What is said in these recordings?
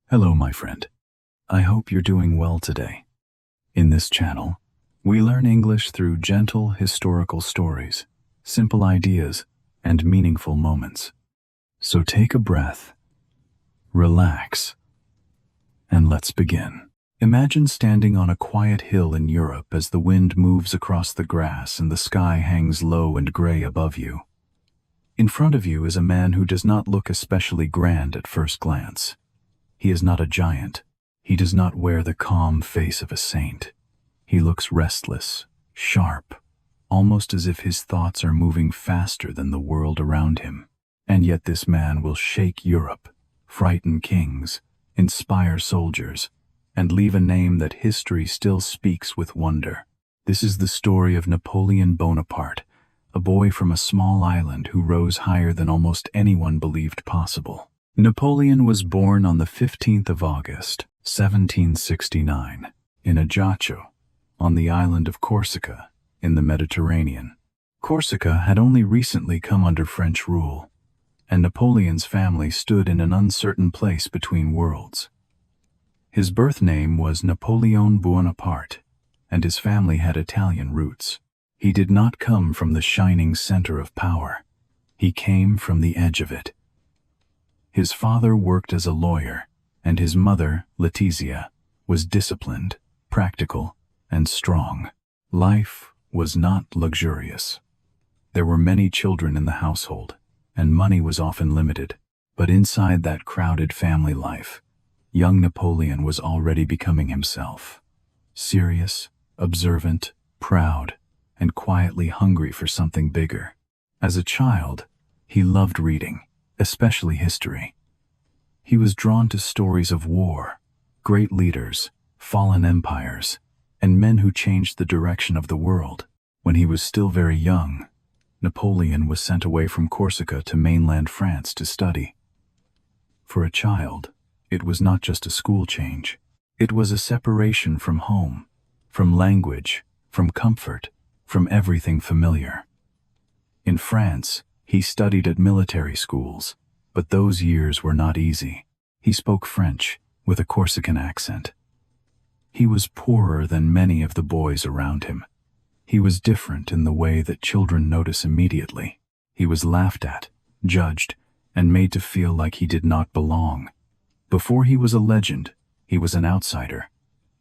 Hello, my friend. I hope you're doing well today. In this channel, we learn English through gentle historical stories, simple ideas, and meaningful moments. So take a breath, relax, and let's begin. Imagine standing on a quiet hill in Europe as the wind moves across the grass and the sky hangs low and gray above you. In front of you is a man who does not look especially grand at first glance. He is not a giant. He does not wear the calm face of a saint. He looks restless, sharp, almost as if his thoughts are moving faster than the world around him. And yet this man will shake Europe, frighten kings, inspire soldiers, and leave a name that history still speaks with wonder. This is the story of Napoleon Bonaparte, a boy from a small island who rose higher than almost anyone believed possible. Napoleon was born on the 15th of August, 1769, in Ajaccio, on the island of Corsica, in the Mediterranean. Corsica had only recently come under French rule, and Napoleon's family stood in an uncertain place between worlds. His birth name was Napoleon Bonaparte, and his family had Italian roots. He did not come from the shining center of power. He came from the edge of it. His father worked as a lawyer, and his mother, Letizia, was disciplined, practical, and strong. Life was not luxurious. There were many children in the household, and money was often limited. But inside that crowded family life, young Napoleon was already becoming himself. Serious, observant, proud, and quietly hungry for something bigger. As a child, he loved reading, especially history. He was drawn to stories of war, great leaders, fallen empires, and men who changed the direction of the world. When he was still very young, Napoleon was sent away from Corsica to mainland France to study. For a child, it was not just a school change. It was a separation from home, from language, from comfort, from everything familiar. In France, he studied at military schools, but those years were not easy. He spoke French with a Corsican accent. He was poorer than many of the boys around him. He was different in the way that children notice immediately. He was laughed at, judged, and made to feel like he did not belong. Before he was a legend, he was an outsider.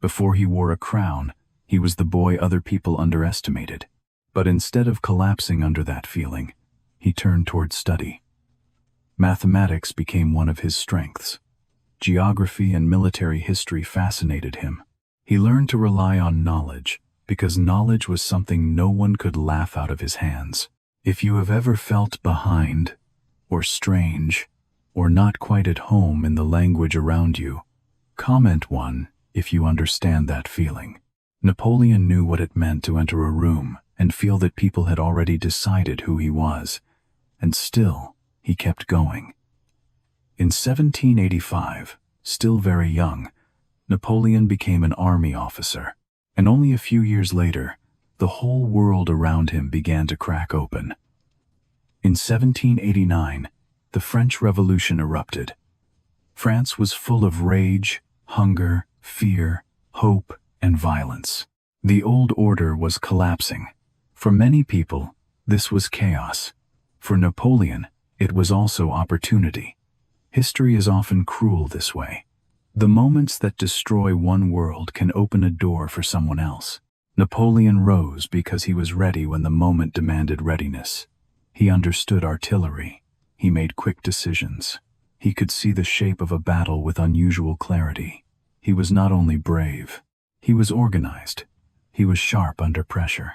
Before he wore a crown, he was the boy other people underestimated. But instead of collapsing under that feeling, he turned toward study. Mathematics became one of his strengths. Geography and military history fascinated him. He learned to rely on knowledge, because knowledge was something no one could laugh out of his hands. If you have ever felt behind, or strange, or not quite at home in the language around you, comment 1 if you understand that feeling. Napoleon knew what it meant to enter a room and feel that people had already decided who he was, and still, he kept going. In 1785, still very young, Napoleon became an army officer, and only a few years later, the whole world around him began to crack open. In 1789, the French Revolution erupted. France was full of rage, hunger, fear, hope, and violence. The old order was collapsing. For many people, this was chaos. For Napoleon, it was also opportunity. History is often cruel this way. The moments that destroy one world can open a door for someone else. Napoleon rose because he was ready when the moment demanded readiness. He understood artillery. He made quick decisions. He could see the shape of a battle with unusual clarity. He was not only brave, he was organized. He was sharp under pressure.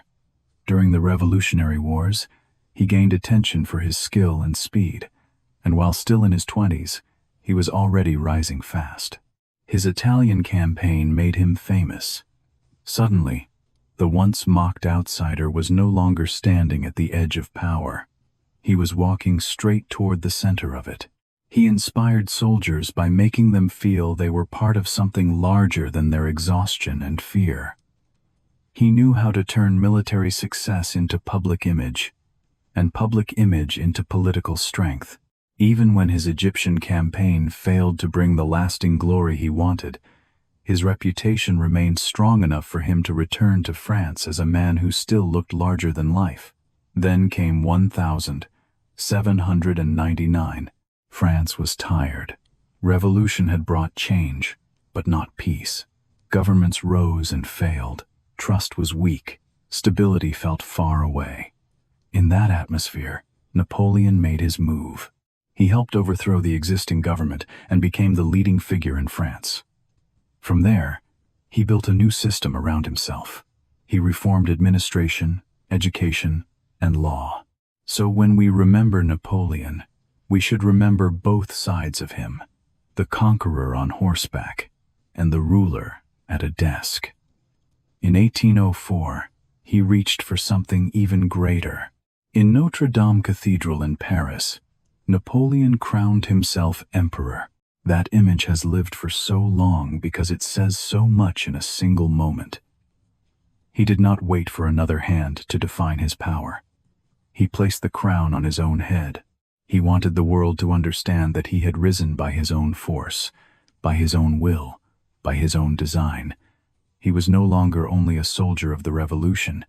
During the Revolutionary Wars, he gained attention for his skill and speed, and while still in his 20s, he was already rising fast. His Italian campaign made him famous. Suddenly, the once mocked outsider was no longer standing at the edge of power. He was walking straight toward the center of it. He inspired soldiers by making them feel they were part of something larger than their exhaustion and fear. He knew how to turn military success into public image, and public image into political strength. Even when his Egyptian campaign failed to bring the lasting glory he wanted, his reputation remained strong enough for him to return to France as a man who still looked larger than life. Then came 1799. France was tired. Revolution had brought change, but not peace. Governments rose and failed. Trust was weak. Stability felt far away. In that atmosphere, Napoleon made his move. He helped overthrow the existing government and became the leading figure in France. From there, he built a new system around himself. He reformed administration, education, and law. So when we remember Napoleon, we should remember both sides of him, the conqueror on horseback and the ruler at a desk. In 1804, he reached for something even greater. In Notre Dame Cathedral in Paris, Napoleon crowned himself emperor. That image has lived for so long because it says so much in a single moment. He did not wait for another hand to define his power. He placed the crown on his own head. He wanted the world to understand that he had risen by his own force, by his own will, by his own design. He was no longer only a soldier of the revolution,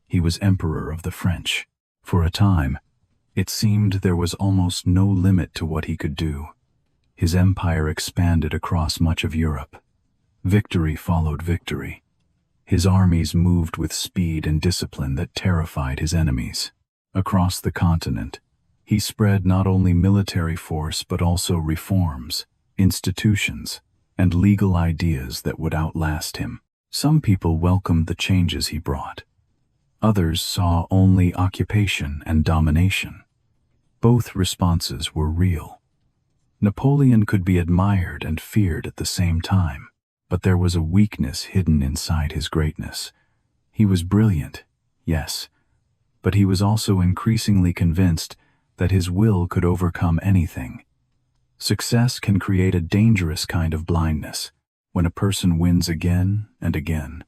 he was emperor of the French. For a time, it seemed there was almost no limit to what he could do. His empire expanded across much of Europe. Victory followed victory. His armies moved with speed and discipline that terrified his enemies. Across the continent, he spread not only military force but also reforms, institutions, and legal ideas that would outlast him. Some people welcomed the changes he brought. Others saw only occupation and domination. Both responses were real. Napoleon could be admired and feared at the same time, but there was a weakness hidden inside his greatness. He was brilliant, yes, but he was also increasingly convinced that his will could overcome anything. Success can create a dangerous kind of blindness. When a person wins again and again,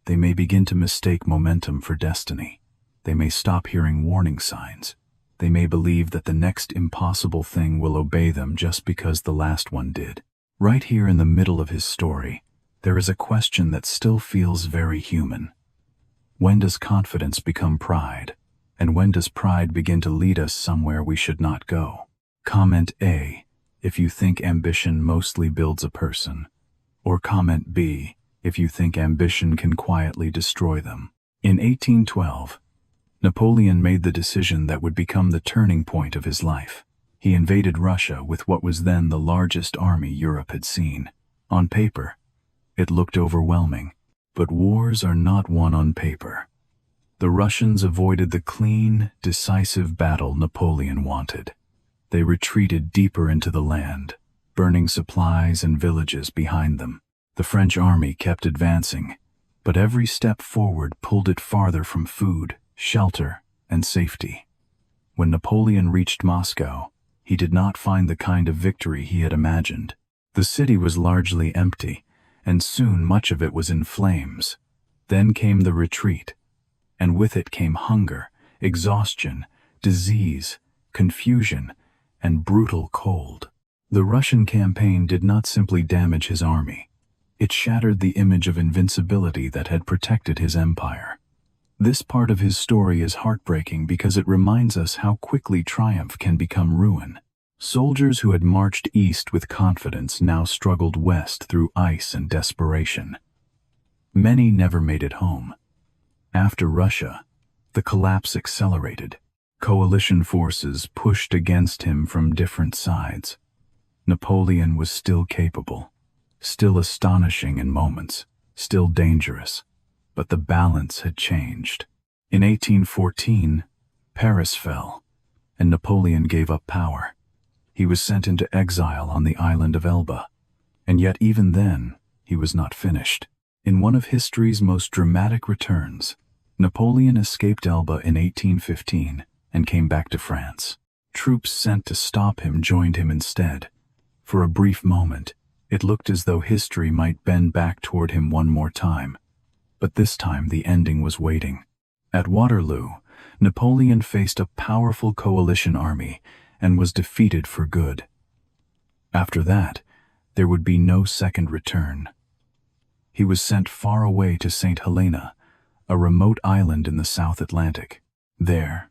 they may begin to mistake momentum for destiny. They may stop hearing warning signs. They may believe that the next impossible thing will obey them just because the last one did. Right here in the middle of his story, there is a question that still feels very human. When does confidence become pride? And when does pride begin to lead us somewhere we should not go? Comment A if you think ambition mostly builds a person, or comment B if you think ambition can quietly destroy them. In 1812, Napoleon made the decision that would become the turning point of his life. He invaded Russia with what was then the largest army Europe had seen. On paper, it looked overwhelming, but wars are not won on paper. The Russians avoided the clean, decisive battle Napoleon wanted. They retreated deeper into the land, burning supplies and villages behind them. The French army kept advancing, but every step forward pulled it farther from food, shelter, and safety. When Napoleon reached Moscow, he did not find the kind of victory he had imagined. The city was largely empty, and soon much of it was in flames. Then came the retreat, and with it came hunger, exhaustion, disease, confusion, and brutal cold. The Russian campaign did not simply damage his army. It shattered the image of invincibility that had protected his empire. This part of his story is heartbreaking because it reminds us how quickly triumph can become ruin. Soldiers who had marched east with confidence now struggled west through ice and desperation. Many never made it home. After Russia, the collapse accelerated. Coalition forces pushed against him from different sides. Napoleon was still capable, still astonishing in moments, still dangerous, but the balance had changed. In 1814, Paris fell, and Napoleon gave up power. He was sent into exile on the island of Elba, and yet even then, he was not finished. In one of history's most dramatic returns, Napoleon escaped Elba in 1815 and came back to France. Troops sent to stop him joined him instead. For a brief moment, it looked as though history might bend back toward him one more time. But this time the ending was waiting. At Waterloo, Napoleon faced a powerful coalition army, and was defeated for good. After that, there would be no second return. He was sent far away to St. Helena, a remote island in the South Atlantic. There,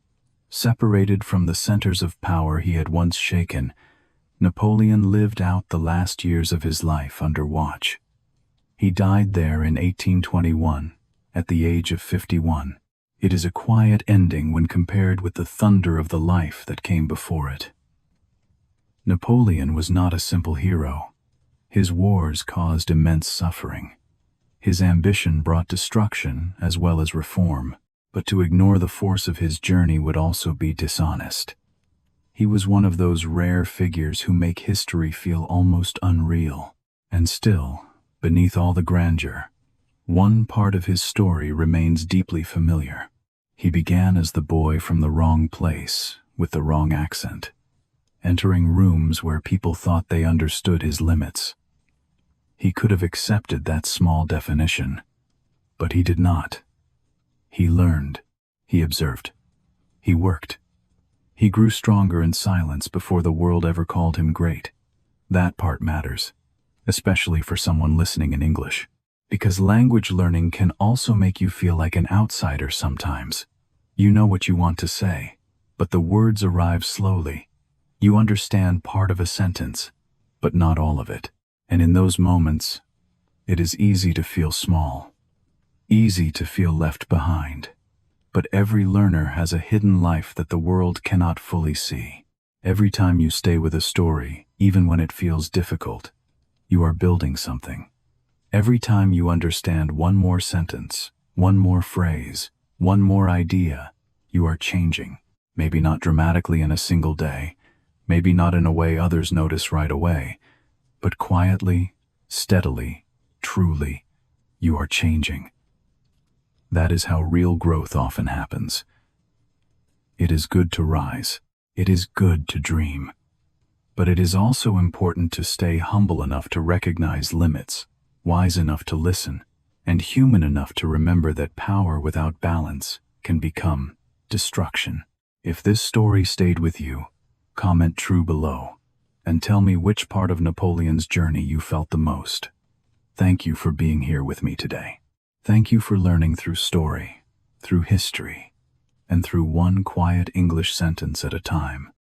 separated from the centers of power he had once shaken, Napoleon lived out the last years of his life under watch. He died there in 1821, at the age of 51. It is a quiet ending when compared with the thunder of the life that came before it. Napoleon was not a simple hero. His wars caused immense suffering. His ambition brought destruction as well as reform, but to ignore the force of his journey would also be dishonest. He was one of those rare figures who make history feel almost unreal. And still, beneath all the grandeur, one part of his story remains deeply familiar. He began as the boy from the wrong place, with the wrong accent, entering rooms where people thought they understood his limits. He could have accepted that small definition, but he did not. He learned, he observed, he worked. He grew stronger in silence before the world ever called him great. That part matters, especially for someone listening in English, because language learning can also make you feel like an outsider sometimes. You know what you want to say, but the words arrive slowly. You understand part of a sentence, but not all of it. And in those moments, it is easy to feel small, easy to feel left behind. But every learner has a hidden life that the world cannot fully see. Every time you stay with a story, even when it feels difficult, you are building something. Every time you understand one more sentence, one more phrase, one more idea, you are changing. Maybe not dramatically in a single day, maybe not in a way others notice right away, but quietly, steadily, truly, you are changing. That is how real growth often happens. It is good to rise. It is good to dream. But it is also important to stay humble enough to recognize limits, wise enough to listen, and human enough to remember that power without balance can become destruction. If this story stayed with you, comment true below, and tell me which part of Napoleon's journey you felt the most. Thank you for being here with me today. Thank you for learning through story, through history, and through one quiet English sentence at a time.